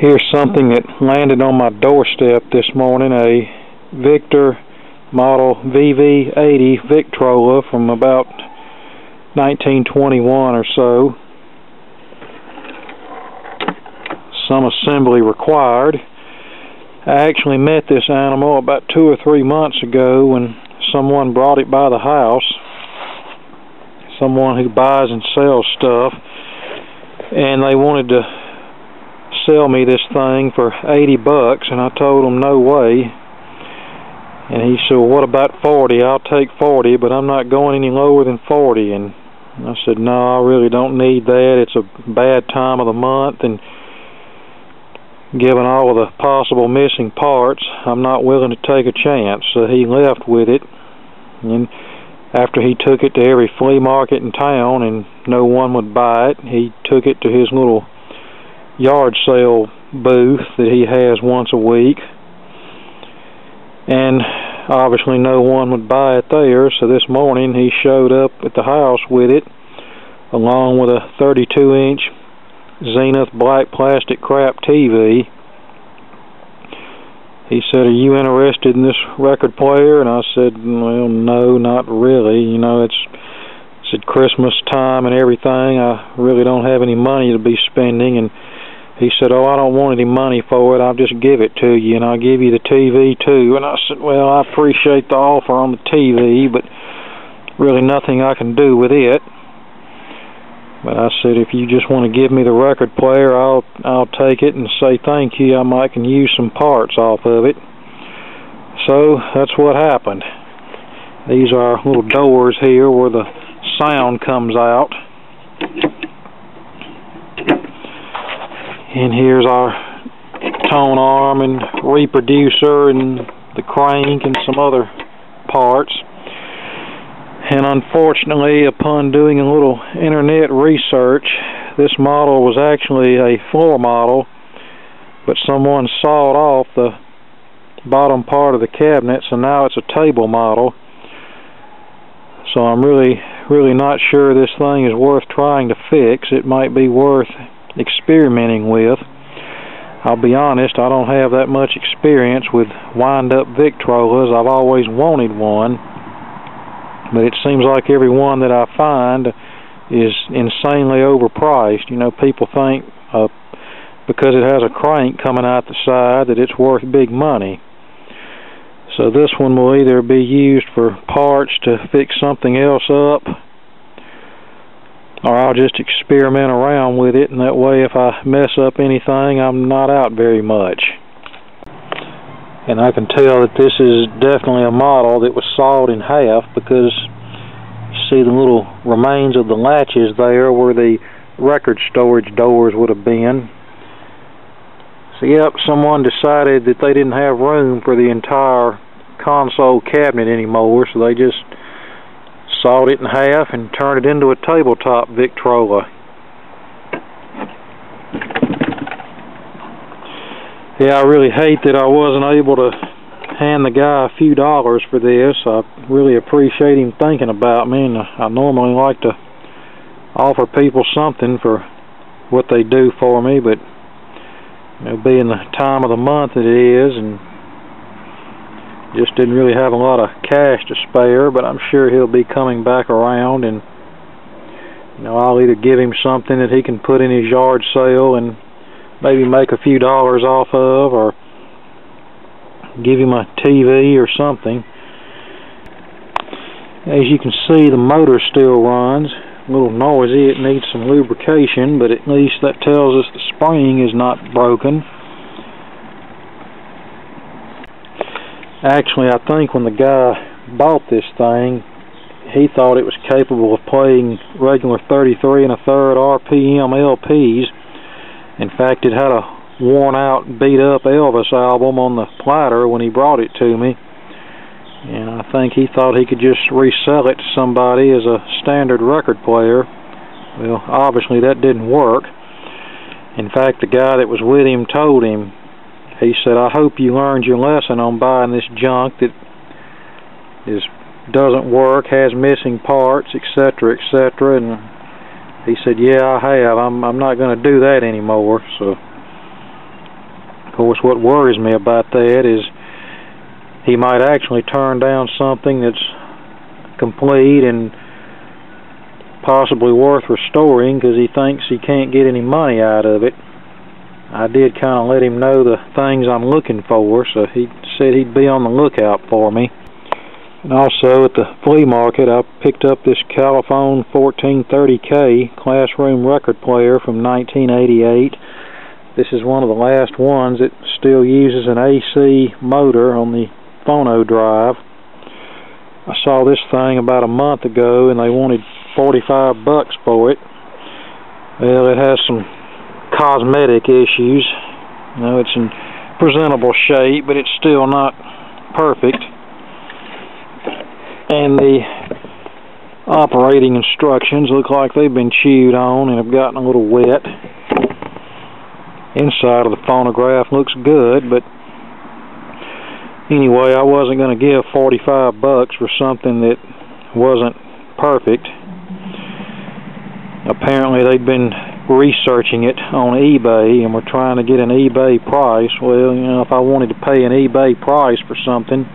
Here's something that landed on my doorstep this morning, a Victor model VV-80 Victrola from about 1921 or so. Some assembly required. I actually met this animal about 2 or 3 months ago when someone brought it by the house. Someone who buys and sells stuff, and they wanted to sell me this thing for $80, and I told him no way. And he said, well, what about 40? I'll take 40, but I'm not going any lower than 40. And I said, no, I really don't need that. It's a bad time of the month, and given all of the possible missing parts, I'm not willing to take a chance. So he left with it, and after he took it to every flea market in town and no one would buy it, he took it to his little yard sale booth that he has once a week, and obviously no one would buy it there. So this morning he showed up at the house with it, along with a 32-inch Zenith black plastic crap TV. He said, are you interested in this record player? And I said, well, no, not really. You know, it's at Christmas time and everything. I really don't have any money to be spending. And he said, oh, I don't want any money for it. I'll just give it to you, and I'll give you the TV too. And I said, well, I appreciate the offer on the TV, but really nothing I can do with it. But I said, if you just want to give me the record player, I'll take it and say thank you. I might can use some parts off of it. So that's what happened. These are little doors here where the sound comes out. And here's our tone arm and reproducer and the crank and some other parts. And unfortunately, upon doing a little internet research, this model was actually a floor model, but someone sawed off the bottom part of the cabinet, so now it's a table model. So I'm really not sure this thing is worth trying to fix. It might be worth experimenting with. I'll be honest, I don't have that much experience with wind-up Victrolas. I've always wanted one, but it seems like every one that I find is insanely overpriced. You know, people think because it has a crank coming out the side that it's worth big money. So this one will either be used for parts to fix something else up, or I'll just experiment around with it, and that way if I mess up anything, I'm not out very much. And I can tell that this is definitely a model that was sawed in half, because you see the little remains of the latches there where the record storage doors would have been. So yep, someone decided that they didn't have room for the entire console cabinet anymore, so they just sawed it in half and turned it into a tabletop Victrola. Yeah, I really hate that I wasn't able to hand the guy a few dollars for this. I really appreciate him thinking about me, and I normally like to offer people something for what they do for me, but you know, being the time of the month that it is, and just didn't really have a lot of cash to spare, but I'm sure he'll be coming back around, and you know, I'll either give him something that he can put in his yard sale and maybe make a few dollars off of, or give him a TV or something. As you can see, the motor still runs. A little noisy, it needs some lubrication, but at least that tells us the spring is not broken. Actually, I think when the guy bought this thing, he thought it was capable of playing regular 33 1/3 RPM LPs. In fact, it had a worn-out, beat-up Elvis album on the platter when he brought it to me, and I think he thought he could just resell it to somebody as a standard record player. Well, obviously that didn't work. In fact, the guy that was with him told him, he said, I hope you learned your lesson on buying this junk that doesn't work, has missing parts, etc., etc. And he said, yeah, I have. I'm not going to do that anymore. So course, what worries me about that is he might actually turn down something that's complete and possibly worth restoring because he thinks he can't get any money out of it. I did kind of let him know the things I'm looking for, so he said he'd be on the lookout for me. And also at the flea market, I picked up this Califone 1430K classroom record player from 1988. This is one of the last ones that still uses an AC motor on the phono drive. I saw this thing about a month ago and they wanted $45 for it. Well, it has some cosmetic issues. You know, it's in presentable shape, but it's still not perfect. And the operating instructions look like they've been chewed on and have gotten a little wet. Inside of the phonograph looks good, but anyway, I wasn't going to give $45 for something that wasn't perfect. Apparently they'd been researching it on eBay and were trying to get an eBay price. Well, you know, if I wanted to pay an eBay price for something,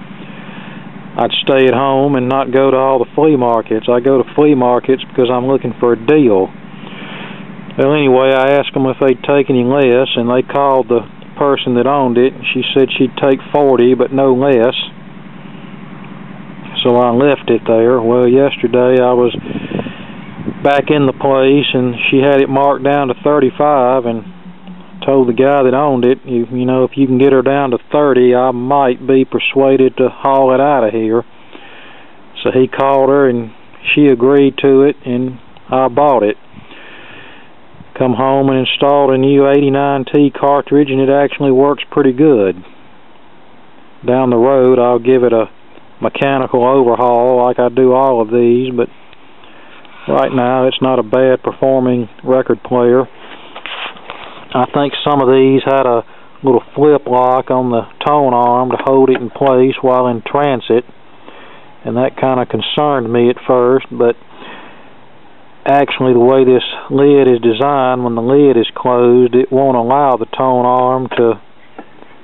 I'd stay at home and not go to all the flea markets. I go to flea markets because I'm looking for a deal. Well, anyway, I asked them if they'd take any less, and they called the person that owned it. She said she'd take 40, but no less. So I left it there. Well, yesterday I was back in the place, and she had it marked down to 35, and told the guy that owned it, you know, if you can get her down to 30, I might be persuaded to haul it out of here. So he called her, and she agreed to it, and I bought it. Come home and installed a new 89T cartridge, and it actually works pretty good. Down the road I'll give it a mechanical overhaul like I do all of these, but right now it's not a bad performing record player. I think some of these had a little flip lock on the tone arm to hold it in place while in transit, and that kind of concerned me at first, but actually the way this lid is designed, when the lid is closed, it won't allow the tone arm to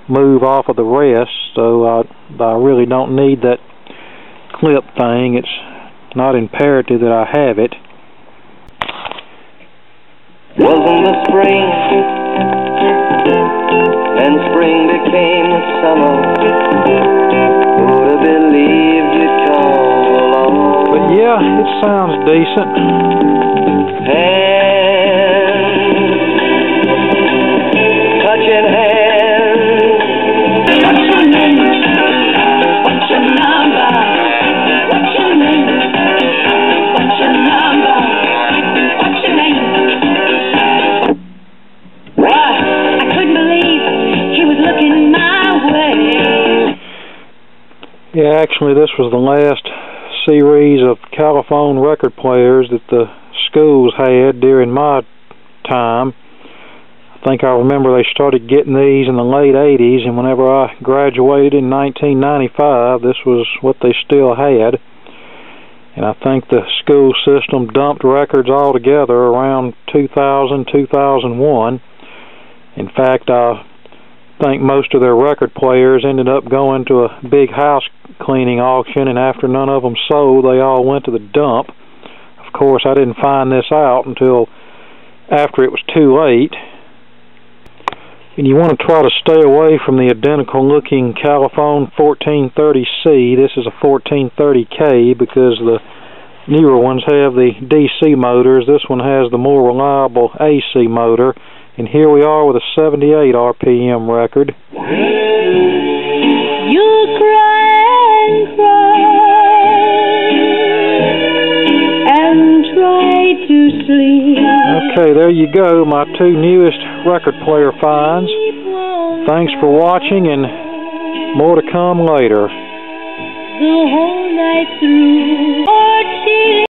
move off of the rest, so I really don't need that clip thing. It's not imperative that I have it. Wasn't the spring, and spring became the summer. Who'd have believed you'd come along? But yeah, it sounds decent. Hands, touching hands. What's your name? What's your number? What's your name? What's your number? What's your name? Why? I couldn't believe he was looking my way. Yeah, actually this was the last series of Califone record players that the schools had during my time. I think I remember they started getting these in the late 80s, and whenever I graduated in 1995, this was what they still had. And I think the school system dumped records altogether around 2000, 2001. In fact, I think most of their record players ended up going to a big house cleaning auction, and after none of them sold, they all went to the dump. Of course, I didn't find this out until after it was too late. And you want to try to stay away from the identical looking Califone 1430C. This is a 1430K because the newer ones have the DC motors. This one has the more reliable AC motor. And here we are with a 78 RPM record. You cry and try to sleep. Okay, there you go, my two newest record player finds. Thanks for watching, and more to come later. The whole night through.